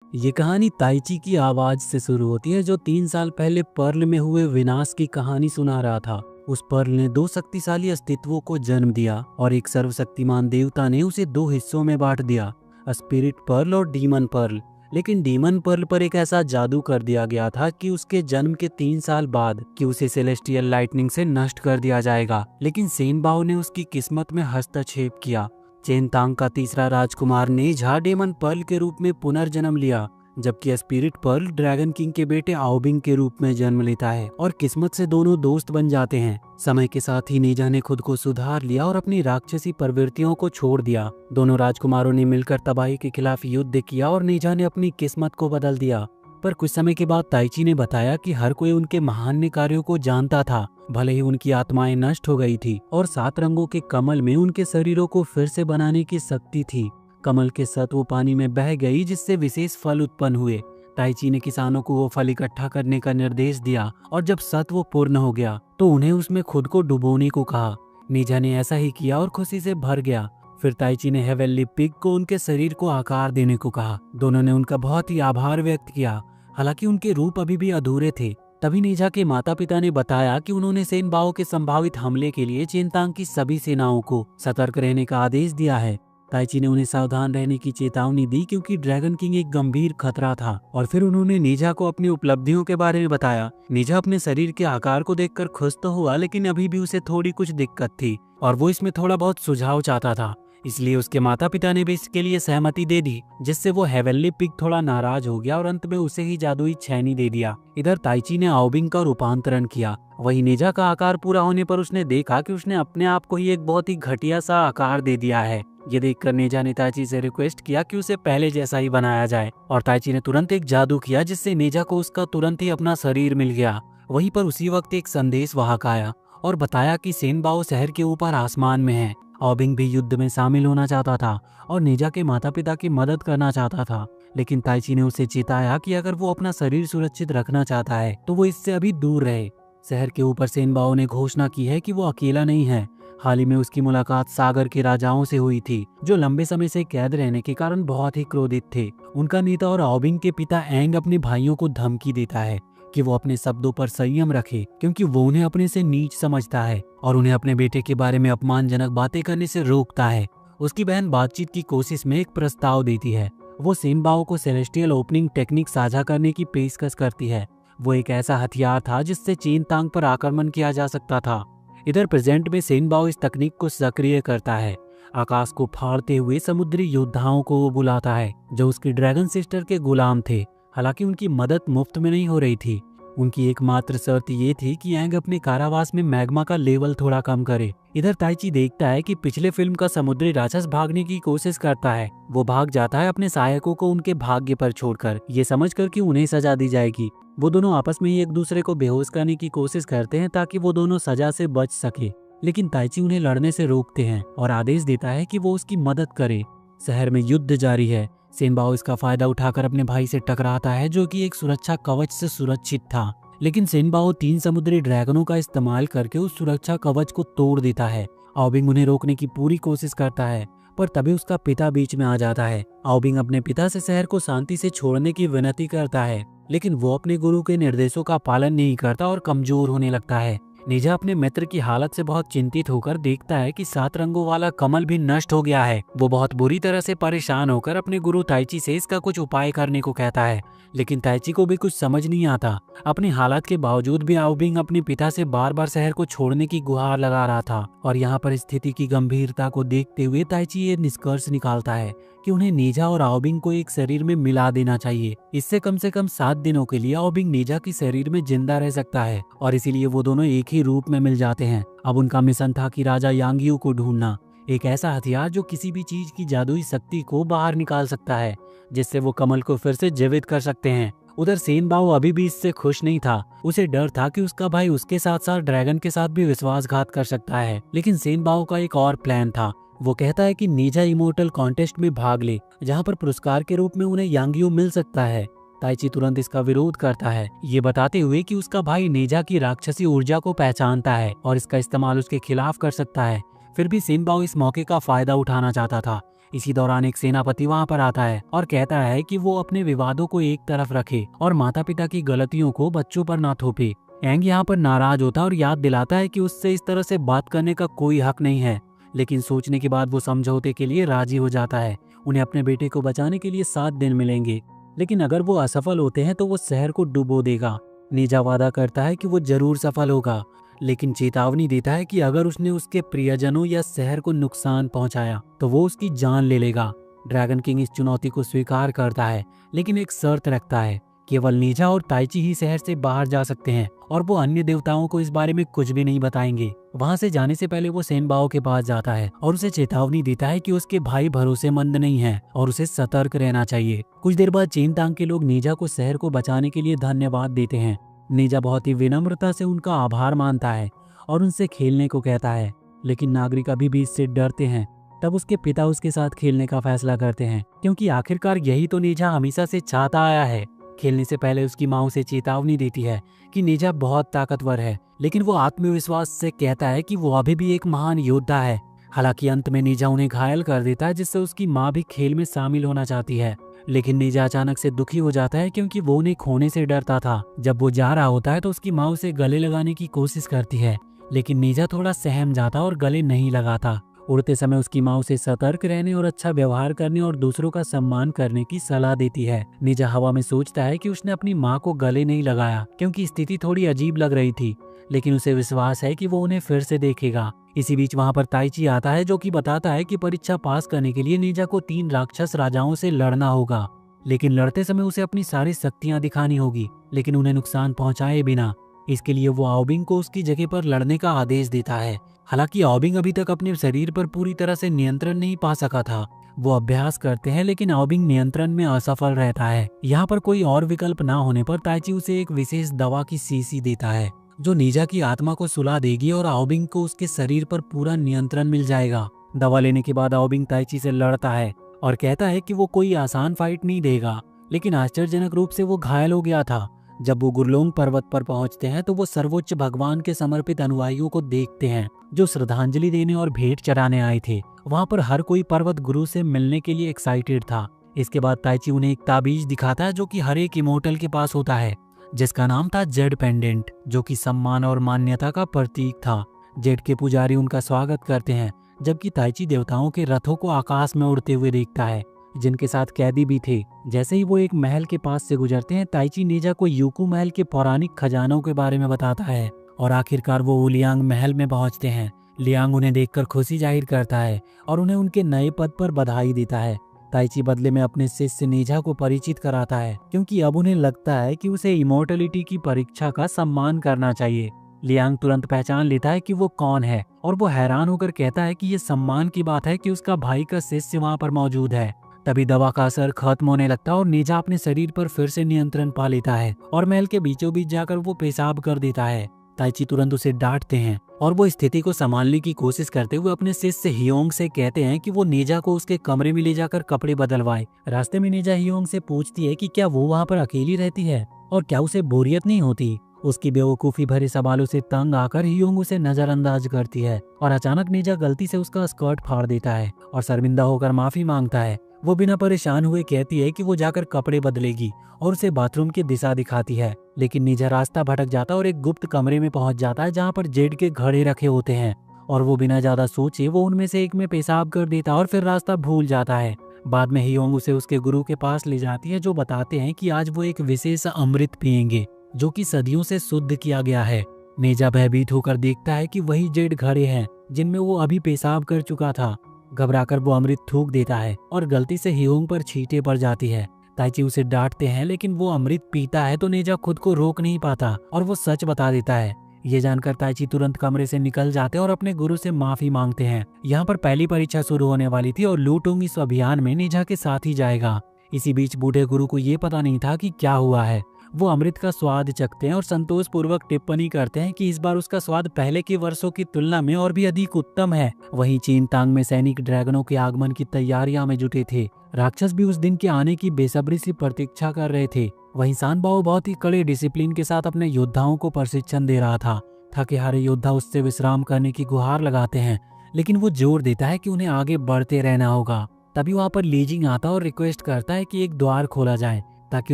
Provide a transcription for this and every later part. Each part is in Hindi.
ये कहानी ताइची की आवाज से शुरू होती है, जो 3 साल पहले पर्ल में हुए विनाश की कहानी सुना रहा था। उस पर्ल ने दो शक्तिशाली अस्तित्वों को जन्म दिया और एक सर्वशक्तिमान देवता ने उसे दो हिस्सों में बांट दिया, स्पिरिट पर्ल और डीमन पर्ल। लेकिन डीमन पर्ल पर एक ऐसा जादू कर दिया गया था कि उसके जन्म के 3 साल बाद कि उसे सेलेस्टियल लाइटनिंग से नष्ट कर दिया जाएगा। लेकिन सेनबाओ ने उसकी किस्मत में हस्तक्षेप किया। चेनतांग का तीसरा राजकुमार नेझा डेमन पर्ल के रूप में पुनर्जन्म लिया, जबकि स्पिरिट पर्ल ड्रैगन किंग के बेटे आओबिंग के रूप में जन्म लेता है और किस्मत से दोनों दोस्त बन जाते हैं। समय के साथ ही नेझा ने खुद को सुधार लिया और अपनी राक्षसी प्रवृत्तियों को छोड़ दिया। दोनों राजकुमारों ने मिलकर तबाही के खिलाफ युद्ध किया और नेझा ने अपनी किस्मत को बदल दिया। पर कुछ समय के बाद ताइची ने बताया कि हर कोई उनके महान कार्यों को जानता था, भले ही उनकी आत्माएं नष्ट हो गई थी और 7 रंगों के कमल में उनके शरीरों को फिर से बनाने की शक्ति थी। कमल के सत्व पानी में बह गई, जिससे विशेष फल उत्पन्न हुए। ताइची ने किसानों को वो फल इकट्ठा करने का निर्देश दिया और जब सत्व पूर्ण हो गया तो उन्हें उसमें खुद को डुबोने को कहा। नीजा ने ऐसा ही किया और खुशी से भर गया। फिर ताइची ने हेवेनली पिग को उनके शरीर को आकार देने को कहा। दोनों ने उनका बहुत ही आभार व्यक्त किया, हालांकि उनके रूप अभी भी अधूरे थे। तभी नीजा के माता पिता ने बताया कि उन्होंने सेनबाओ के संभावित हमले के लिए चेनतांग की सभी सेनाओं को सतर्क रहने का आदेश दिया है। ताइची ने उन्हें सावधान रहने की चेतावनी दी, क्योंकि ड्रैगन किंग एक गंभीर खतरा था। और फिर उन्होंने नीजा को अपनी उपलब्धियों के बारे में बताया। नीजा अपने शरीर के आकार को देखकर खुश तो हुआ, लेकिन अभी भी उसे थोड़ी कुछ दिक्कत थी और वो इसमें थोड़ा बहुत सुझाव चाहता था। इसलिए उसके माता पिता ने भी इसके लिए सहमति दे दी, जिससे वो हेवेनली पिग थोड़ा नाराज हो गया और अंत में उसे ही जादुई छैनी दे दिया। इधर ताइची ने आओबिंग का रूपांतरण किया। वही नेजा का आकार पूरा होने पर उसने देखा कि उसने अपने आप को ही एक बहुत ही घटिया सा आकार दे दिया है। ये देखकर नेजा ने ताइची से रिक्वेस्ट किया कि उसे पहले जैसा ही बनाया जाए, और ताइची ने तुरंत एक जादू किया, जिससे नेजा को उसका तुरंत ही अपना शरीर मिल गया। वहीं पर उसी वक्त एक संदेश वाहक आया और बताया कि सेनबाओ शहर के ऊपर आसमान में है। आओबिंग भी युद्ध में शामिल होना चाहता था और नेजा के माता पिता की मदद करना चाहता था, लेकिन ताइची ने उसे चेताया कि अगर वो अपना शरीर सुरक्षित रखना चाहता है तो वो इससे अभी दूर रहे। शहर के ऊपर सेनबाओ ने घोषणा की है कि वो अकेला नहीं है। हाल ही में उसकी मुलाकात सागर के राजाओं से हुई थी, जो लंबे समय से कैद रहने के कारण बहुत ही क्रोधित थे। उनका नेता और आओबिंग के पिता एंग अपने भाइयों को धमकी देता है कि वो अपने शब्दों पर संयम रखे, क्योंकि वो उन्हें अपने से नीच समझता है और उन्हें अपने बेटे के बारे में अपमानजनक बातें करने से रोकता है। उसकी बहन बातचीत की कोशिश में एक प्रस्ताव देती है। वो सेनबाओ को सेलेस्टियल ओपनिंग टेक्निक साझा करने की पेशकश करती है। वो एक ऐसा हथियार था जिससे चेनतांग पर आक्रमण किया जा सकता था। इधर प्रेजेंट में सेनबाओ इस तकनीक को सक्रिय करता है। आकाश को फाड़ते हुए समुद्री योद्धाओं को वो बुलाता है, जो उसकी ड्रैगन सिस्टर के गुलाम थे। हालांकि उनकी मदद मुफ्त में नहीं हो रही थी। उनकी एकमात्र शर्त ये थी कि एंग अपने कारावास में मैग्मा का लेवल थोड़ा कम करे। इधर ताइची देखता है कि पिछले फिल्म का समुद्री राक्षस भागने की कोशिश करता है। वो भाग जाता है अपने सहायकों को उनके भाग्य पर छोड़कर, ये समझकर कि उन्हें सजा दी जाएगी। वो दोनों आपस में ही एक दूसरे को बेहोश करने की कोशिश करते हैं ताकि वो दोनों सजा से बच सके, लेकिन ताइची उन्हें लड़ने से रोकते हैं और आदेश देता है कि वो उसकी मदद करे। शहर में युद्ध जारी है। सेनबाओ इसका फायदा उठाकर अपने भाई से टकराता है, जो कि एक सुरक्षा कवच से सुरक्षित था। लेकिन सेनबाओ 3 समुद्री ड्रैगनों का इस्तेमाल करके उस सुरक्षा कवच को तोड़ देता है। आओबिंग उन्हें रोकने की पूरी कोशिश करता है, पर तभी उसका पिता बीच में आ जाता है। आओबिंग अपने पिता से शहर को शांति से छोड़ने की विनती करता है, लेकिन वो अपने गुरु के निर्देशों का पालन नहीं करता और कमजोर होने लगता है। नेजा अपने मित्र की हालत से बहुत चिंतित होकर देखता है कि 7 रंगों वाला कमल भी नष्ट हो गया है। वो बहुत बुरी तरह से परेशान होकर अपने गुरु ताइची से इसका कुछ उपाय करने को कहता है, लेकिन ताइची को भी कुछ समझ नहीं आता। अपनी हालत के बावजूद भी आओबिंग अपने पिता से बार बार शहर को छोड़ने की गुहार लगा रहा था, और यहाँ पर स्थिति की गंभीरता को देखते हुए ताइची ये निष्कर्ष निकालता है कि उन्हें नेजा और आओबिंग को एक शरीर में मिला देना चाहिए। इससे कम से कम 7 दिनों के लिए आओबिंग नेजा की शरीर में जिंदा रह सकता है, और इसीलिए वो दोनों एक ही रूप में मिल जाते हैं। अब उनका मिशन था कि राजा यांगियो को ढूंढना, एक ऐसा हथियार जो किसी भी चीज की जादुई शक्ति को बाहर निकाल सकता है, जिससे वो कमल को फिर से जीवित कर सकते हैं। उधर सेनबाओ अभी भी इससे खुश नहीं था। उसे डर था कि उसका भाई उसके साथ साथ ड्रैगन के साथ भी विश्वासघात कर सकता है। लेकिन सेनबाओ का एक और प्लान था। वो कहता है कि नेजा इमोर्टल कॉन्टेस्ट में भाग ले, जहाँ पर पुरस्कार के रूप में उन्हें यांगियो मिल सकता है। ताइची तुरंत इसका विरोध करता है, ये बताते हुए कि उसका भाई नेजा की राक्षसी ऊर्जा को पहचानता है और इसका इस्तेमाल उसके खिलाफ कर सकता है। फिर भी सेनबाओ इस मौके का फायदा उठाना चाहता था। इसी दौरान एक सेनापति वहाँ पर आता है और कहता है कि वो अपने विवादों को एक तरफ रखे और माता पिता की गलतियों को बच्चों पर ना थोपे। एंग यहाँ पर नाराज होता है और याद दिलाता है कि उससे इस तरह से बात करने का कोई हक नहीं है, लेकिन सोचने के बाद वो समझौते के लिए राजी हो जाता है। उन्हें अपने बेटे को बचाने के लिए 7 दिन मिलेंगे, लेकिन अगर वो असफल होते हैं तो वो शहर को डुबो देगा। नीजा वादा करता है कि वो जरूर सफल होगा, लेकिन चेतावनी देता है कि अगर उसने उसके प्रियजनों या शहर को नुकसान पहुंचाया तो वो उसकी जान ले लेगा। ड्रैगन किंग इस चुनौती को स्वीकार करता है, लेकिन एक शर्त रखता है। केवल नीजा और ताइची ही शहर से बाहर जा सकते हैं और वो अन्य देवताओं को इस बारे में कुछ भी नहीं बताएंगे। वहाँ से जाने से पहले वो सेनबाओ के पास जाता है और उसे चेतावनी देता है कि उसके भाई भरोसेमंद नहीं है और उसे सतर्क रहना चाहिए। कुछ देर बाद चेनतांग के लोग नीजा को शहर को बचाने के लिए धन्यवाद देते हैं। नीजा बहुत ही विनम्रता से उनका आभार मानता है और उनसे खेलने को कहता है, लेकिन नागरिक अभी भी इससे डरते हैं। तब उसके पिता उसके साथ खेलने का फैसला करते हैं, क्योंकि आखिरकार यही तो नीजा हमेशा से चाहता आया है। खेलने से पहले उसकी माँ उसे चेतावनी देती है कि नीजा बहुत ताकतवर है, लेकिन वो आत्मविश्वास से कहता है कि वो अभी भी एक महान योद्धा है। हालांकि अंत में नीजा उन्हें घायल कर देता है, जिससे उसकी माँ भी खेल में शामिल होना चाहती है। लेकिन नीजा अचानक से दुखी हो जाता है, क्योंकि वो उन्हें खोने से डरता था। जब वो जा रहा होता है तो उसकी माँ उसे गले लगाने की कोशिश करती है, लेकिन नीजा थोड़ा सहम जाता और गले नहीं लगाता। उड़ते समय उसकी माँ उसे सतर्क रहने और अच्छा व्यवहार करने और दूसरों का सम्मान करने की सलाह देती है। नीजा हवा में सोचता है कि उसने अपनी माँ को गले नहीं लगाया, क्योंकि स्थिति थोड़ी अजीब लग रही थी, लेकिन उसे विश्वास है कि वो उन्हें फिर से देखेगा। इसी बीच वहाँ पर ताइची आता है, जो कि बताता है कि परीक्षा पास करने के लिए नीजा को 3 राक्षस राजाओं से लड़ना होगा, लेकिन लड़ते समय उसे अपनी सारी शक्तियाँ दिखानी होगी, लेकिन उन्हें नुकसान पहुँचाए बिना। इसके लिए वो आओबिंग को उसकी जगह पर लड़ने का आदेश देता है। हालांकि आओबिंग अभी तक अपने शरीर पर पूरी तरह से नियंत्रण नहीं पा सका था। वो अभ्यास करते हैं, लेकिन आओबिंग नियंत्रण में असफल रहता है। यहाँ पर कोई और विकल्प ना होने पर ताइची उसे एक विशेष दवा की शीशी देता है, जो नीजा की आत्मा को सुला देगी और आओबिंग को उसके शरीर पर पूरा नियंत्रण मिल जाएगा। दवा लेने के बाद आओबिंग ताइची से लड़ता है और कहता है कि वो कोई आसान फाइट नहीं देगा, लेकिन आश्चर्यजनक रूप से वो घायल हो गया था। जब वो गुरलोंग पर्वत पर पहुंचते हैं तो वो सर्वोच्च भगवान के समर्पित अनुयायियों को देखते हैं, जो श्रद्धांजलि देने और भेंट चढ़ाने आए थे। वहाँ पर हर कोई पर्वत गुरु से मिलने के लिए एक्साइटेड था। इसके बाद ताइची उन्हें एक ताबीज दिखाता है, जो कि हर एक इमोर्टल के पास होता है, जिसका नाम था जेड पेंडेंट, जो कि सम्मान और मान्यता का प्रतीक था। जेड के पुजारी उनका स्वागत करते हैं, जबकि ताइची देवताओं के रथों को आकाश में उड़ते हुए देखता है, जिनके साथ कैदी भी थे। जैसे ही वो एक महल के पास से गुजरते हैं, ताइची नीजा को यूकू महल के पौराणिक खजानों के बारे में बताता है और आखिरकार वो लियांग महल में पहुंचते हैं। लियांग उन्हें देखकर खुशी जाहिर करता है और उन्हें उनके नए पद पर बधाई देता है। ताइची बदले में अपने शिष्य नीजा को परिचित कराता है, क्योंकि अब उन्हें लगता है कि उसे इमोर्टलिटी की परीक्षा का सम्मान करना चाहिए। लियांग तुरंत पहचान लेता है कि वो कौन है और वो हैरान होकर कहता है कि ये सम्मान की बात है कि उसका भाई का शिष्य वहाँ पर मौजूद है। तभी दवा का असर खत्म होने लगता है और नीजा अपने शरीर पर फिर से नियंत्रण पा लेता है और महल के बीचों बीच जाकर वो पेशाब कर देता है। ताइची तुरंत उसे डांटते हैं और वो स्थिति को संभालने की कोशिश करते हुए अपने शिष्य हियोंग से कहते हैं कि वो नीजा को उसके कमरे में ले जाकर कपड़े बदलवाए। रास्ते में नीजा हियोंग से पूछती है कि क्या वो वहाँ पर अकेली रहती है और क्या उसे बोरियत नहीं होती। उसकी बेवकूफ़ी भरे सवालों से तंग आकर हियोंग उसे नजरअंदाज करती है और अचानक नीजा गलती से उसका स्कर्ट फाड़ देता है और शर्मिंदा होकर माफी मांगता है। वो बिना परेशान हुए कहती है कि वो जाकर कपड़े बदलेगी और उसे बाथरूम की दिशा दिखाती है, लेकिन नीजा रास्ता भटक जाता और एक गुप्त कमरे में पहुंच जाता है, जहां पर जेड के घड़े रखे होते हैं और वो बिना ज्यादा सोचे वो उनमें से एक में पेशाब कर देता और फिर रास्ता भूल जाता है। बाद में हियोंग उसे उसके गुरु के पास ले जाती है, जो बताते हैं कि आज वो एक विशेष अमृत पियेंगे, जो कि सदियों से शुद्ध किया गया है। नीजा भयभीत होकर देखता है कि वही जेड घड़े हैं जिनमें वो अभी पेशाब कर चुका था। घबराकर वो अमृत थूक देता है और गलती से हियोंग पर छींटे पड़ जाती है। ताइची उसे डांटते हैं, लेकिन वो अमृत पीता है तो नीजा खुद को रोक नहीं पाता और वो सच बता देता है। ये जानकर ताइची तुरंत कमरे से निकल जाते हैं और अपने गुरु से माफी मांगते हैं। यहाँ पर पहली परीक्षा शुरू होने वाली थी और लूटोंग इस अभियान में नीजा के साथ ही जाएगा। इसी बीच बूढ़े गुरु को ये पता नहीं था कि क्या हुआ है। वो अमृत का स्वाद चखते हैं और संतोष पूर्वक टिप्पणी करते हैं कि इस बार उसका स्वाद पहले के वर्षों की तुलना में और भी अधिक उत्तम है। वहीं चीनतांग में सैनिक ड्रैगनों के आगमन की तैयारियां में जुटे थे। राक्षस भी उस दिन के आने की बेसब्री से प्रतीक्षा कर रहे थे। वहीं सानबाओ बहुत ही कड़े डिसिप्लिन के साथ अपने योद्धाओं को प्रशिक्षण दे रहा था। थके हारे योद्धा उससे विश्राम करने की गुहार लगाते हैं, लेकिन वो जोर देता है कि उन्हें आगे बढ़ते रहना होगा तभी वहाँ पर लीजिंग आता और रिक्वेस्ट करता है कि एक द्वार खोला जाए ताकि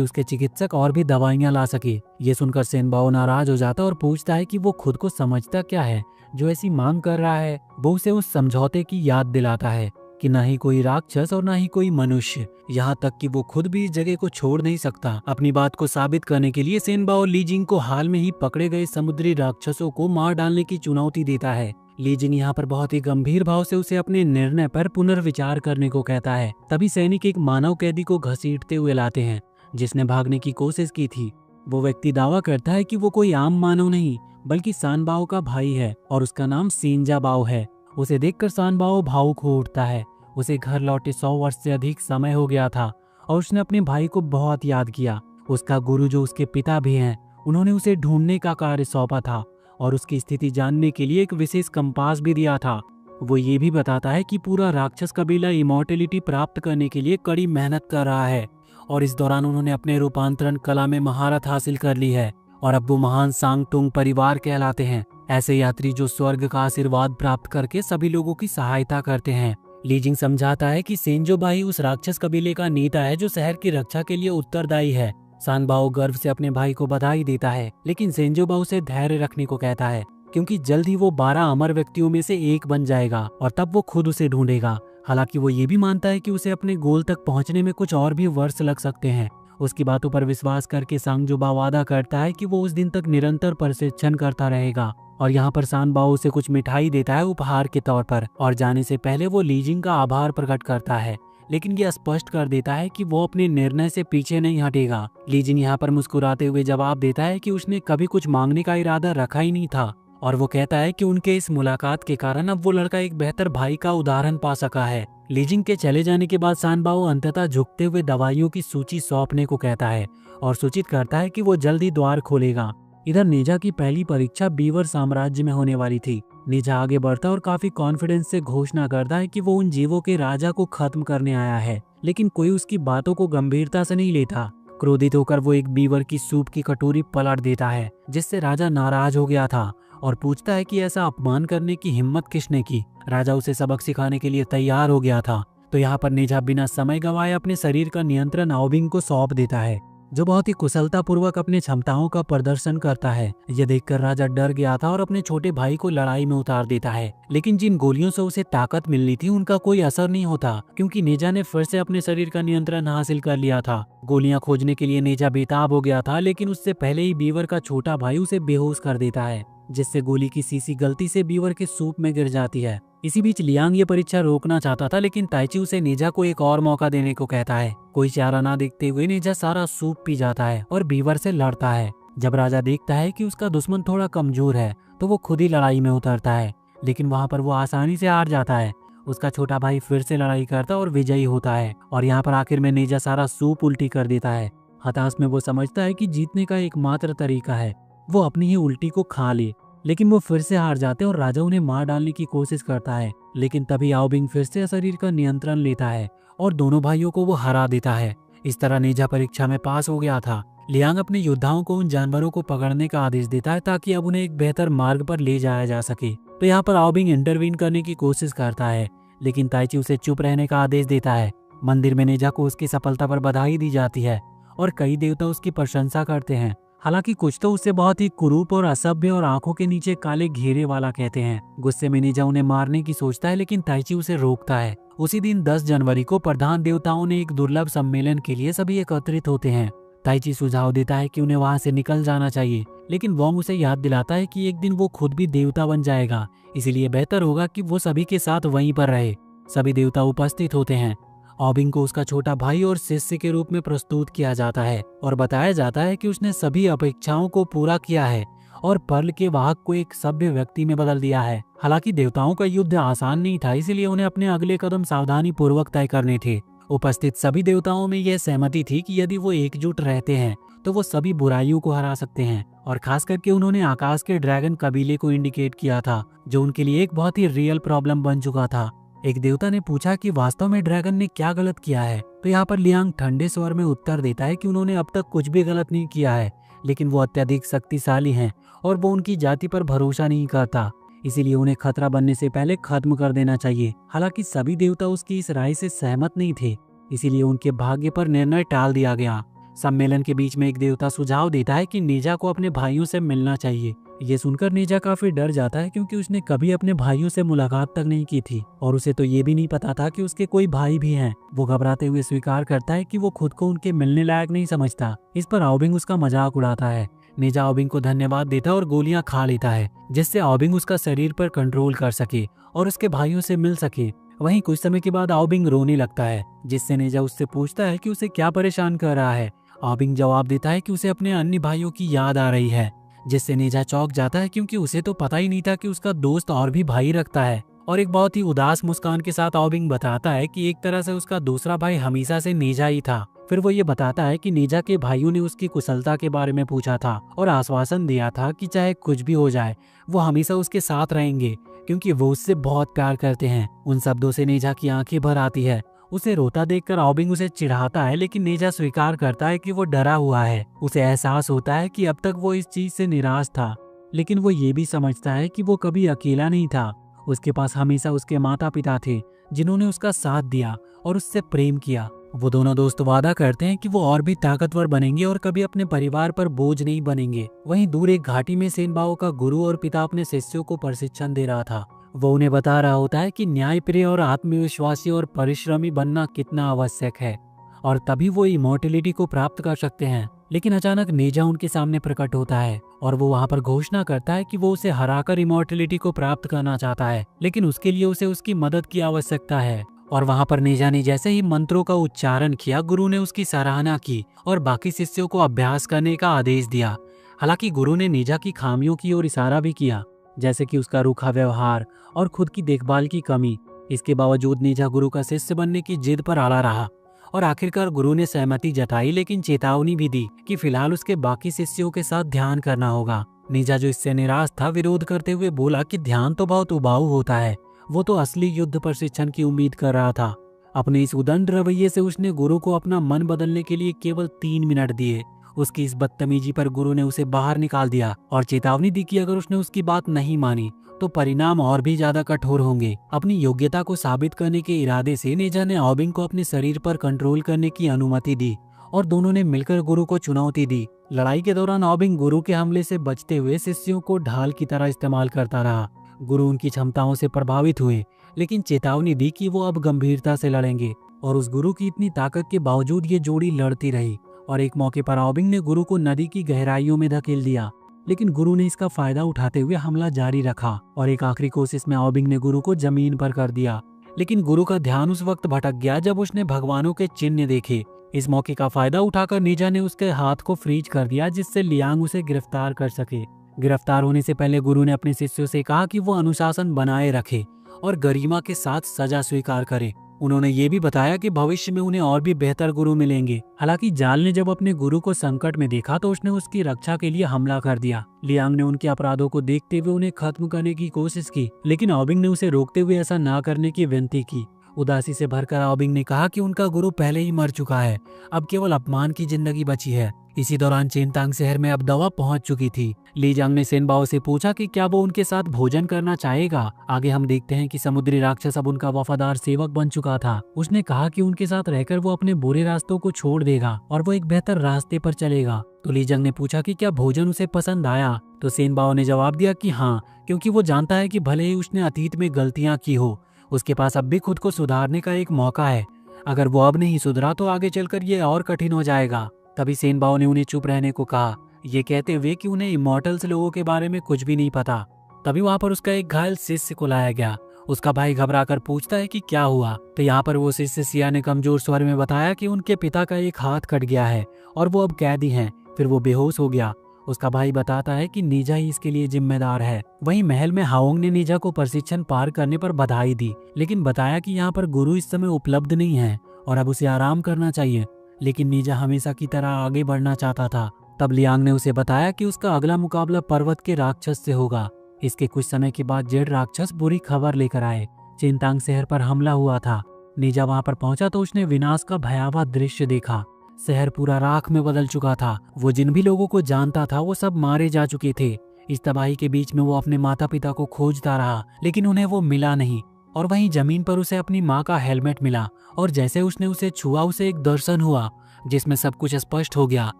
उसके चिकित्सक और भी दवाइयाँ ला सके। ये सुनकर सेनबाओ नाराज हो जाता और पूछता है कि वो खुद को समझता क्या है जो ऐसी मांग कर रहा है। वो उसे उस समझौते की याद दिलाता है कि न ही कोई राक्षस और न ही कोई मनुष्य, यहाँ तक कि वो खुद भी इस जगह को छोड़ नहीं सकता। अपनी बात को साबित करने के लिए सेनबाओ लीजिंग को हाल में ही पकड़े गए समुद्री राक्षसों को मार डालने की चुनौती देता है। लीजिंग यहाँ पर बहुत ही गंभीर भाव से उसे अपने निर्णय पर पुनर्विचार करने को कहता है। तभी सैनिक एक मानव कैदी को घसीटते हुए लाते हैं जिसने भागने की कोशिश की थी। वो व्यक्ति दावा करता है कि वो कोई आम मानव नहीं बल्कि सानबाओ का भाई है और उसका नाम सेंजाबाओ है। उसे देखकर सानबाओ भावुक हो उठता है। उसे घर लौटे 100 वर्ष से अधिक समय हो गया था और उसने अपने भाई को बहुत याद किया। उसका गुरु जो उसके पिता भी हैं, उन्होंने उसे ढूंढने का कार्य सौंपा था और उसकी स्थिति जानने के लिए एक विशेष कंपास भी दिया था। वो ये भी बताता है कि पूरा राक्षस कबीला इमॉर्टेलिटी प्राप्त करने के लिए कड़ी मेहनत कर रहा है और इस दौरान उन्होंने अपने रूपांतरण कला में महारत हासिल कर ली है और अब वो महान सांगटुंग परिवार कहलाते हैं। ऐसे यात्री जो स्वर्ग का आशीर्वाद प्राप्त करके सभी लोगों की सहायता करते हैं। लीजिंग समझाता है कि सेंजो भाई उस राक्षस कबीले का नेता है जो शहर की रक्षा के लिए उत्तरदायी है। सानबाओ गर्व से अपने भाई को बधाई देता है, लेकिन सेंजोबाओ से धैर्य रखने को कहता है क्योंकि जल्द ही वो 12 अमर व्यक्तियों में से एक बन जाएगा और तब वो खुद उसे ढूंढेगा। हालांकि वो ये भी मानता है कि उसे अपने गोल तक पहुंचने में कुछ और भी वर्ष लग सकते हैं। उसकी बातों पर विश्वास करके सांगजोबा वादा करता है कि वो उस दिन तक निरंतर प्रशिक्षण करता रहेगा और यहाँ पर सानबाओ उसे कुछ मिठाई देता है उपहार के तौर पर और जाने से पहले वो लीजिंग का आभार प्रकट करता है, लेकिन ये स्पष्ट कर देता है कि वो अपने निर्णय से पीछे नहीं हटेगा। लीजिंग यहाँ पर मुस्कुराते हुए जवाब देता है कि उसने कभी कुछ मांगने का इरादा रखा ही नहीं था और वो कहता है कि उनके इस मुलाकात के कारण अब वो लड़का एक बेहतर भाई का उदाहरण पा सका है। लीजिंग के चले जाने के बाद सानबाओ अंततः झुकते हुए दवाइयों की सूची सौंपने को कहता है और सूचित करता है कि वो जल्द ही द्वार खोलेगा। इधर नेजा की पहली परीक्षा बीवर साम्राज्य में होने वाली थी। नेजा आगे बढ़ता और काफी कॉन्फिडेंस से घोषणा करता है कि वो उन जीवों के राजा को खत्म करने आया है, लेकिन कोई उसकी बातों को गंभीरता से नहीं लेता। क्रोधित होकर वो एक बीवर की सूप की कटोरी पलट देता है, जिससे राजा नाराज हो गया था और पूछता है कि ऐसा अपमान करने की हिम्मत किसने की। राजा उसे सबक सिखाने के लिए तैयार हो गया था। तो यहाँ पर नेजा बिना समय गंवाए अपने शरीर का नियंत्रण आओबिंग को सौंप देता है, जो बहुत ही कुशलता पूर्वक अपने क्षमताओं का प्रदर्शन करता है। यह देखकर राजा डर गया था और अपने छोटे भाई को लड़ाई में उतार देता है, लेकिन जिन गोलियों से उसे ताकत मिलनी थी उनका कोई असर नहीं होता क्योंकि नेजा ने फिर से अपने शरीर का नियंत्रण हासिल कर लिया था। गोलियां खोजने के लिए नेजा बेताब हो गया था, लेकिन उससे पहले ही बीवर का छोटा भाई उसे बेहोश कर देता है, जिससे गोली की शीशी गलती से बीवर के सूप में गिर जाती है। इसी बीच लियांग ये परीक्षा रोकना चाहता था, लेकिन ताइची उसे नेजा को एक और मौका देने को कहता है। कोई चारा ना देखते हुए नेजा सारा सूप पी जाता है और बीवर से लड़ता है। जब राजा देखता है कि उसका दुश्मन थोड़ा कमजोर है तो वो खुद ही लड़ाई में उतरता है, लेकिन वहाँ पर वो आसानी से हार जाता है। उसका छोटा भाई फिर से लड़ाई करता और विजयी होता है और यहाँ पर आखिर में नेजा सारा सूप उल्टी कर देता है। हताश में वो समझता है कि जीतने का एकमात्र तरीका है वो अपनी ही उल्टी को खा ले, लेकिन वो फिर से हार जाते हैं और राजा उन्हें मार डालने की कोशिश करता है। लेकिन तभी आओबिंग फिर से शरीर का नियंत्रण लेता है और दोनों भाइयों को वो हरा देता है। इस तरह नेजा परीक्षा में पास हो गया था। लियांग अपने योद्धाओं को उन जानवरों को पकड़ने का आदेश देता है ताकि अब उन्हें एक बेहतर मार्ग पर ले जाया जा सके। तो यहाँ पर आओबिंग इंटरवीन करने की कोशिश करता है, लेकिन ताइची उसे चुप रहने का आदेश देता है। मंदिर में नेजा को उसकी सफलता पर बधाई दी जाती है और कई देवता उसकी प्रशंसा करते हैं। हालांकि कुछ तो उसे बहुत ही कुरूप और असभ्य और आंखों के नीचे काले घेरे वाला कहते हैं। गुस्से में नेजा उन्हें मारने की सोचता है, लेकिन ताइची उसे रोकता है। उसी दिन 10 जनवरी को प्रधान देवताओं ने एक दुर्लभ सम्मेलन के लिए सभी एकत्रित होते हैं। ताइची सुझाव देता है कि उन्हें वहां से निकल जाना चाहिए, लेकिन वोंग उसे याद दिलाता है कि एक दिन वो खुद भी देवता बन जाएगा, इसलिए बेहतर होगा कि वो सभी के साथ वहीं पर रहे। सभी देवता उपस्थित होते हैं। आओबिंग को उसका छोटा भाई और शिष्य के रूप में प्रस्तुत किया जाता है और बताया जाता है कि उसने सभी अपेक्षाओं को पूरा किया है और पर्ल के वाहक को एक सभ्य व्यक्ति में बदल दिया है। हालांकि देवताओं का युद्ध आसान नहीं था, इसलिए उन्हें अपने अगले कदम सावधानी पूर्वक तय करने थे। उपस्थित सभी देवताओं में यह सहमति थी कि यदि वो एकजुट रहते हैं तो वो सभी बुराइयों को हरा सकते हैं, और खास करके उन्होंने आकाश के ड्रैगन कबीले को इंडिकेट किया था, जो उनके लिए एक बहुत ही रियल प्रॉब्लम बन चुका था। एक देवता ने पूछा कि वास्तव में ड्रैगन ने क्या गलत किया है, तो यहाँ पर लियांग ठंडे स्वर में उत्तर देता है कि उन्होंने अब तक कुछ भी गलत नहीं किया है, लेकिन वो अत्यधिक शक्तिशाली हैं और वो उनकी जाति पर भरोसा नहीं करता, इसीलिए उन्हें खतरा बनने से पहले खत्म कर देना चाहिए। हालांकि सभी देवता उसकी इस राय से सहमत नहीं थे, इसीलिए उनके भाग्य पर निर्णय टाल दिया गया। सम्मेलन के बीच में एक देवता सुझाव देता है कि नेजा को अपने भाइयों से मिलना चाहिए। ये सुनकर नेजा काफी डर जाता है, क्योंकि उसने कभी अपने भाइयों से मुलाकात तक नहीं की थी और उसे तो ये भी नहीं पता था कि उसके कोई भाई भी हैं। वो घबराते हुए स्वीकार करता है कि वो खुद को उनके मिलने लायक नहीं समझता। इस पर ऑबिंग उसका मजाक उड़ाता है। नेजा ऑबिंग को धन्यवाद देता है और गोलियां खा लेता है, जिससे ऑबिंग उसका शरीर पर कंट्रोल कर सके और उसके भाइयों से मिल सके। वहीं कुछ समय के बाद ऑबिंग रोने लगता है, जिससे नेजा उससे पूछता है कि उसे क्या परेशान कर रहा है। ऑबिंग जवाब देता है कि उसे अपने अन्य भाइयों की याद आ रही है, जिससे नेजा चौंक जाता है, क्योंकि उसे तो पता ही नहीं था कि उसका दोस्त और भी भाई रखता है। और एक बहुत ही उदास मुस्कान के साथ ऑबिंग बताता है कि एक तरह से उसका दूसरा भाई हमेशा से नेजा ही था। फिर वो ये बताता है कि नेजा के भाइयों ने उसकी कुशलता के बारे में पूछा था और आश्वासन दिया था कि चाहे कुछ भी हो जाए वो हमेशा उसके साथ रहेंगे, क्योंकि वो उससे बहुत प्यार करते हैं। उन शब्दों से नेजा की आंखें भर आती है। उसे रोता देखकर ऑबिंग उसे चिढ़ाता है, लेकिन नेजा स्वीकार करता है कि वो डरा हुआ है। उसे एहसास होता है कि अब तक वो इस चीज से निराश था, लेकिन वो ये भी समझता है कि वो कभी अकेला नहीं था। उसके पास हमेशा उसके माता पिता थे, जिन्होंने उसका साथ दिया और उससे प्रेम किया। वो दोनों दोस्त वादा करते हैं कि वो और भी ताकतवर बनेंगे और कभी अपने परिवार पर बोझ नहीं बनेंगे। वहीं दूर एक घाटी में सेनबाओ का गुरु और पिता अपने शिष्यों को प्रशिक्षण दे रहा था। वो उन्हें बता रहा होता है कि न्यायप्रिय और आत्मविश्वासी और परिश्रमी बनना कितना आवश्यक है, और तभी वो इमोर्टलिटी को प्राप्त कर सकते हैं। लेकिन अचानक नेजा उनके सामने प्रकट होता है और वो वहाँ पर घोषणा करता है कि वो उसे हराकर इमोर्टलिटी को प्राप्त करना चाहता है, लेकिन उसके लिए उसे उसकी मदद की आवश्यकता है। और वहाँ पर नेजा ने जैसे ही मंत्रों का उच्चारण किया, गुरु ने उसकी सराहना की और बाकी शिष्यों को अभ्यास करने का आदेश दिया। हालांकि गुरु ने नेजा की खामियों की ओर इशारा भी किया, जैसे कि उसका रूखा व्यवहार और खुद की देखभाल की कमी। इसके बावजूद नेजा गुरु का शिष्य बनने की जिद पर अड़ा रहा और आखिरकार गुरु ने सहमति जताई, लेकिन चेतावनी भी दी कि फिलहाल उसके बाकी शिष्यों के साथ ध्यान करना होगा। नेजा, जो इससे निराश था, विरोध करते हुए बोला कि ध्यान तो बहुत उबाऊ होता है। वो तो असली युद्ध प्रशिक्षण की उम्मीद कर रहा था। अपने इस उदंड रवैये से उसने गुरु को अपना मन बदलने के लिए केवल 3 मिनट दिए। उसकी इस बदतमीजी पर गुरु ने उसे बाहर निकाल दिया और चेतावनी दी कि अगर उसने उसकी बात नहीं मानी तो परिणाम और भी ज्यादा कठोर होंगे। अपनी योग्यता को साबित करने के इरादे से नेजा ने ऑबिंग को अपने शरीर पर कंट्रोल करने की अनुमति दी और दोनों ने मिलकर गुरु को चुनौती दी। लड़ाई के दौरान ऑबिंग गुरु के हमले से बचते हुए शिष्यों को ढाल की तरह इस्तेमाल करता रहा। गुरु उनकी क्षमताओं से प्रभावित हुए, लेकिन चेतावनी दी कि वो अब गंभीरता से लड़ेंगे। और उस गुरु की इतनी ताकत के बावजूद ये जोड़ी लड़ती रही और एक मौके पर ऑबिंग ने गुरु को नदी की गहराइयों में धकेल दिया, लेकिन गुरु ने इसका फायदा उठाते हुए हमला जारी रखा और एक आखिरी कोशिश में ऑबिंग ने गुरु को जमीन पर कर दिया। लेकिन गुरु का ध्यान उस वक्त भटक गया जब उसने भगवानों के चिन्ह देखे। इस मौके का फायदा उठाकर नेजा ने उसके हाथ को फ्रीज कर दिया, जिससे लियांग उसे गिरफ्तार कर सके। गिरफ्तार होने से पहले गुरु ने अपने शिष्यों से कहा कि वो अनुशासन बनाए रखे और गरिमा के साथ सजा स्वीकार करे। उन्होंने ये भी बताया कि भविष्य में उन्हें और भी बेहतर गुरु मिलेंगे। हालांकि जाल ने जब अपने गुरु को संकट में देखा तो उसने उसकी रक्षा के लिए हमला कर दिया। लियांग ने उनके अपराधों को देखते हुए उन्हें खत्म करने की कोशिश की, लेकिन ऑबिंग ने उसे रोकते हुए ऐसा ना करने की विनती की। उदासी से भरकर ऑबिंग ने कहा कि उनका गुरु पहले ही मर चुका है, अब केवल अपमान की जिंदगी बची है। इसी दौरान चेनतांग शहर में अब दवा पहुंच चुकी थी। लीजांग ने सेनबाओ से पूछा कि क्या वो उनके साथ भोजन करना चाहेगा। आगे हम देखते हैं कि समुद्री राक्षस अब उनका वफादार सेवक बन चुका था। उसने कहा कि उनके साथ रहकर वो अपने बुरे रास्तों को छोड़ देगा और वो एक बेहतर रास्ते पर चलेगा। तो लीजांग ने पूछा कि क्या भोजन उसे पसंद आया, तो सेनबाओ ने जवाब दिया कि हाँ, क्योंकि वो जानता है कि भले ही उसने अतीत में गलतियां की हो, उसके पास अब भी खुद को सुधारने का एक मौका है। अगर वो अब नहीं सुधरा तो आगे चलकर ये और कठिन हो जाएगा। तभी सेनबाओ ने उन्हें चुप रहने को कहा, ये कहते हुए कि उन्हें इमॉर्टल्स लोगों के बारे में कुछ भी नहीं पता। तभी वहाँ पर उसका एक घायल शिष्य को लाया गया। उसका भाई घबराकर पूछता है कि क्या हुआ, तो यहाँ पर वो शिष्य सिया ने कमजोर स्वर में बताया कि उनके पिता का एक हाथ कट गया है और वो अब कैदी हैं। फिर वो बेहोश हो गया। उसका भाई बताता है कि नेजा ही इसके लिए जिम्मेदार है। वहीं महल में हाओंग ने नेजा को प्रशिक्षण पार करने पर बधाई दी, लेकिन बताया कि यहाँ पर गुरु इस समय उपलब्ध नहीं है और अब उसे आराम करना चाहिए। लेकिन नेजा हमेशा की तरह आगे बढ़ना चाहता था। तब लियांग ने उसे बताया कि उसका अगला मुकाबला पर्वत के राक्षस से होगा। इसके कुछ समय के बाद जेड राक्षस बुरी खबर लेकर आए। चेनतांग शहर पर हमला हुआ था। नेजा वहां पर पहुंचा तो उसने विनाश का भयावह दृश्य देखा। शहर पूरा राख में बदल चुका था। वो जिन भी लोगों को जानता था वो सब मारे जा चुके थे। इस तबाही के बीच में वो अपने माता पिता को खोजता रहा, लेकिन उन्हें वो मिला नहीं। और वहीं जमीन पर उसे अपनी माँ का हेलमेट मिला, और जैसे उसने उसे छुआ उसे एक दर्शन हुआ जिसमें सब कुछ स्पष्ट हो गया।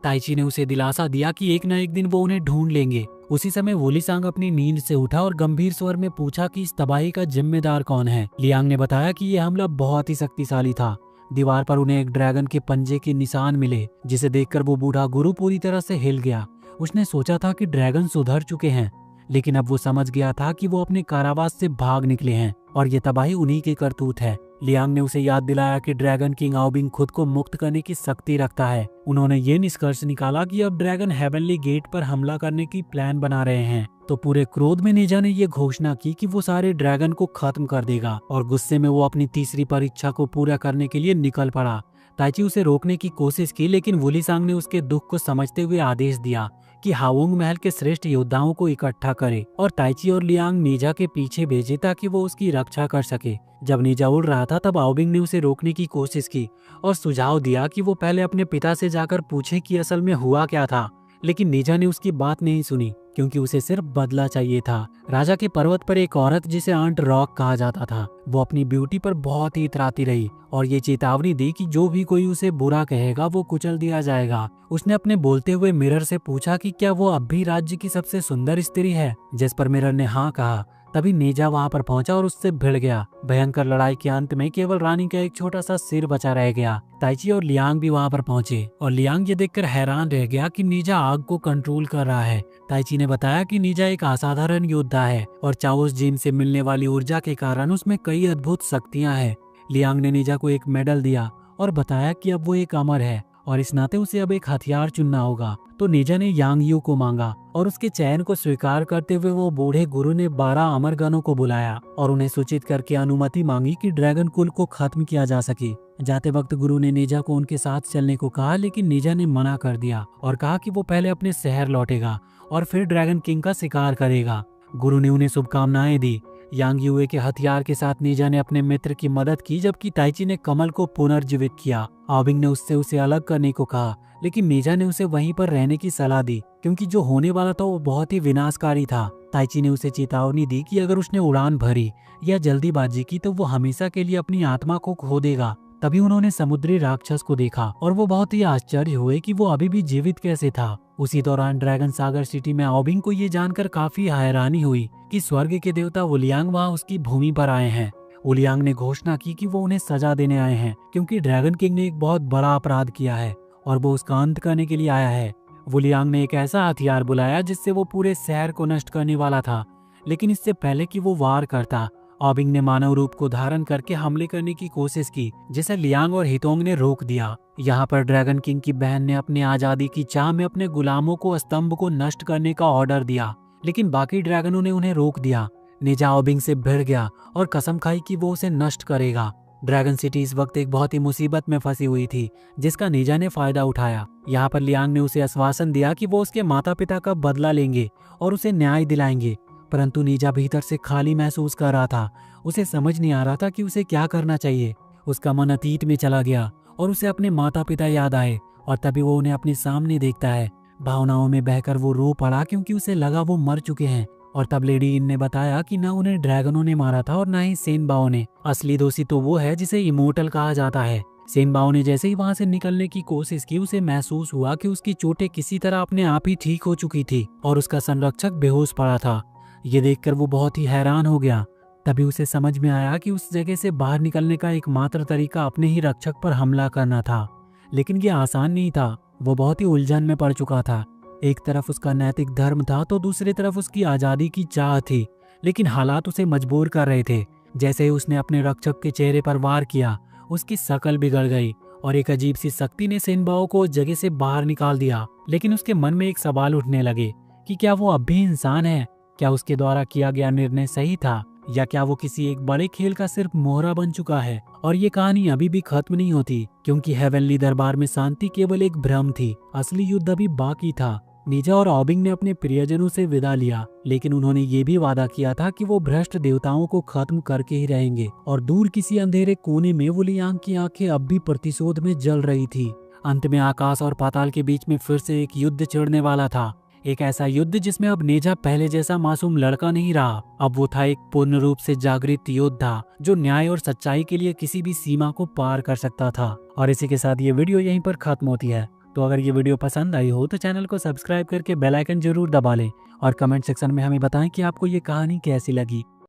ताइची ने उसे दिलासा दिया कि एक न एक दिन वो उन्हें ढूंढ लेंगे। उसी समय वोलीसांग अपनी नींद से उठा और गंभीर स्वर में पूछा कि इस तबाही का जिम्मेदार कौन है। लियांग ने बताया कि यह हमला बहुत ही शक्तिशाली था। दीवार पर उन्हें एक ड्रैगन के पंजे के निशान मिले, जिसे देखकर वो बूढ़ा गुरु पूरी तरह से हिल गया। उसने सोचा था कि ड्रैगन सुधर चुके हैं, लेकिन अब वो समझ गया था कि वो अपने कारावास से भाग निकले हैं और ये तबाही उन्हीं के करतूत है। लियांग ने उसे याद दिलाया कि ड्रैगन किंग आओबिंग खुद को मुक्त करने की शक्ति रखता है। उन्होंने ये निष्कर्ष निकाला कि अब ड्रैगन हेवनली गेट पर हमला करने की प्लान बना रहे हैं। तो पूरे क्रोध में निजा ने ये घोषणा की कि वो सारे ड्रैगन को खत्म कर देगा, और गुस्से में वो अपनी तीसरी परीक्षा को पूरा करने के लिए निकल पड़ा। ताइची उसे रोकने की कोशिश की, लेकिन वोलीसांग ने उसके दुख को समझते हुए आदेश दिया कि हावोंग महल के श्रेष्ठ योद्धाओं को इकट्ठा करे और ताइची और लियांग नीजा के पीछे भेजे ताकि वो उसकी रक्षा कर सके। जब नीजा उड़ रहा था तब आओबिंग ने उसे रोकने की कोशिश की और सुझाव दिया कि वो पहले अपने पिता से जाकर पूछे कि असल में हुआ क्या था, लेकिन नीजा ने उसकी बात नहीं सुनी क्योंकि उसे सिर्फ बदला चाहिए था। राजा के पर्वत पर एक औरत जिसे आंट रॉक कहा जाता था, वो अपनी ब्यूटी पर बहुत ही इतराती रही और ये चेतावनी दी कि जो भी कोई उसे बुरा कहेगा वो कुचल दिया जाएगा। उसने अपने बोलते हुए मिरर से पूछा कि क्या वो अब भी राज्य की सबसे सुंदर स्त्री है, जिस पर मिरर ने हाँ कहा। तभी नीजा वहां पर पहुंचा और उससे भिड़ गया। भयंकर लड़ाई के अंत में केवल रानी का एक छोटा सा सिर बचा रह गया। ताइची और लियांग भी वहां पर पहुंचे और लियांग ये देखकर हैरान रह गया कि नीजा आग को कंट्रोल कर रहा है। ताइची ने बताया कि नीजा एक असाधारण योद्धा है और चाओस जीन से मिलने वाली ऊर्जा के कारण उसमें कई अद्भुत शक्तियां हैं। लियांग ने नीजा को एक मेडल दिया और बताया कि अब वो एक अमर है और इस नाते उसे अब एक हथियार चुनना होगा। तो नीजा ने यांग यू को मांगा और उसके चयन को स्वीकार करते हुए वो बूढ़े गुरु ने 12 अमरगणों को बुलाया और उन्हें सूचित करके अनुमति मांगी कि ड्रैगन कुल को खत्म किया जा सके। जाते वक्त गुरु ने नीजा को उनके साथ चलने को कहा, लेकिन नीजा ने मना कर दिया और कहा कि वो पहले अपने शहर लौटेगा और फिर ड्रैगन किंग का शिकार करेगा। गुरु ने उन्हें शुभकामनाएं दी। यांग यूए के हथियार के साथ नीजा ने अपने मित्र की मदद की, जबकि ताइची ने कमल को पुनर्जीवित किया। आओबिंग ने उससे उसे अलग करने को कहा, लेकिन नीजा ने उसे वहीं पर रहने की सलाह दी क्योंकि जो होने वाला था वो बहुत ही विनाशकारी था। ताइची ने उसे चेतावनी दी कि अगर उसने उड़ान भरी या जल्दीबाजी की तो वो हमेशा के लिए अपनी आत्मा को खो देगा। तभी उन्होंने समुद्री राक्षस को देखा और वो बहुत ही आश्चर्य हुए कि वो अभी भी जीवित कैसे था। उसी दौरान ड्रैगन सागर सिटी में आओबिंग को ये जानकर काफी हैरानी हुई कि स्वर्ग के देवता वोलियांग वहाँ उसकी भूमि पर आए हैं। वोलियांग ने घोषणा की कि वो उन्हें सजा देने आए हैं क्योंकि ड्रैगन किंग ने एक बहुत बड़ा अपराध किया है और वो उसका अंत करने के लिए आया है। वोलियांग ने एक ऐसा हथियार बुलाया जिससे वो पूरे शहर को नष्ट करने वाला था, लेकिन इससे पहले कि वो वार करता, आओबिंग ने मानव रूप को धारण करके हमले करने की कोशिश की, जिसे लियांग और हितोंग ने रोक दिया। यहाँ पर ड्रैगन किंग की बहन ने अपनी आजादी की चाह में अपने गुलामों को स्तंभ को नष्ट करने का ऑर्डर दिया, लेकिन बाकी ड्रैगनों ने उन्हें रोक दिया। नीजा आओबिंग से भिड़ गया और कसम खाई कि वो उसे नष्ट करेगा। ड्रैगन सिटी इस वक्त एक बहुत ही मुसीबत में फंसी हुई थी, जिसका नीजा ने फायदा उठाया। यहाँ पर लियांग ने उसे आश्वासन दिया कि वो उसके माता पिता का बदला लेंगे और उसे न्याय दिलाएंगे, परंतु नीजा भीतर से खाली महसूस कर रहा था। उसे समझ नहीं आ रहा था कि उसे क्या करना चाहिए। उसका मन अतीत में चला गया और उसे अपने माता पिता याद आए और तभी वो उन्हें अपने सामने देखता है। भावनाओं में बहकर वो रो पड़ा क्योंकि उसे लगा वो मर चुके हैं। और तब लेडी इन ने बताया कि न उन्हें ड्रैगनों ने मारा था और न ही सेनबाओ ने। असली दोषी तो वो है जिसे इमोर्टल कहा जाता है। सेनबाओ ने जैसे ही वहाँ से निकलने की कोशिश की, उसे महसूस हुआ कि उसकी चोटें किसी तरह अपने आप ही ठीक हो चुकी थी और उसका संरक्षक बेहोश पड़ा था। ये देखकर वो बहुत ही हैरान हो गया। तभी उसे समझ में आया कि उस जगह से बाहर निकलने का एकमात्र तरीका अपने ही रक्षक पर हमला करना था, लेकिन ये आसान नहीं था। वो बहुत ही उलझन में पड़ चुका था। एक तरफ उसका नैतिक धर्म था तो दूसरी तरफ उसकी आजादी की चाह थी, लेकिन हालात उसे मजबूर कर रहे थे। जैसे ही उसने अपने रक्षक के चेहरे पर वार किया, उसकी शक्ल बिगड़ गई और एक अजीब सी शक्ति ने सेनबाओ को उस जगह से बाहर निकाल दिया। लेकिन उसके मन में एक सवाल उठने लगे कि क्या वो अब भी इंसान है? क्या उसके द्वारा किया गया निर्णय सही था, या क्या वो किसी एक बड़े खेल का सिर्फ मोहरा बन चुका है? और ये कहानी अभी भी खत्म नहीं होती, क्योंकि हेवनली दरबार में शांति केवल एक भ्रम थी। असली युद्ध अभी बाकी था। नीजा और आओबिंग ने अपने प्रियजनों से विदा लिया, लेकिन उन्होंने ये भी वादा किया था कि वो भ्रष्ट देवताओं को खत्म करके ही रहेंगे। और दूर किसी अंधेरे कोने में वोलियांग की आंखें अब भी प्रतिशोध में जल रही थी। अंत में आकाश और पाताल के बीच में फिर से एक युद्ध छिड़ने वाला था। एक ऐसा युद्ध जिसमें अब नेजा पहले जैसा मासूम लड़का नहीं रहा, अब वो था एक पूर्ण रूप से जागृत योद्धा जो न्याय और सच्चाई के लिए किसी भी सीमा को पार कर सकता था। और इसी के साथ ये वीडियो यहीं पर खत्म होती है। तो अगर ये वीडियो पसंद आई हो तो चैनल को सब्सक्राइब करके बेल आइकन जरूर दबा लें और कमेंट सेक्शन में हमें बताएं कि आपको ये कहानी कैसी लगी।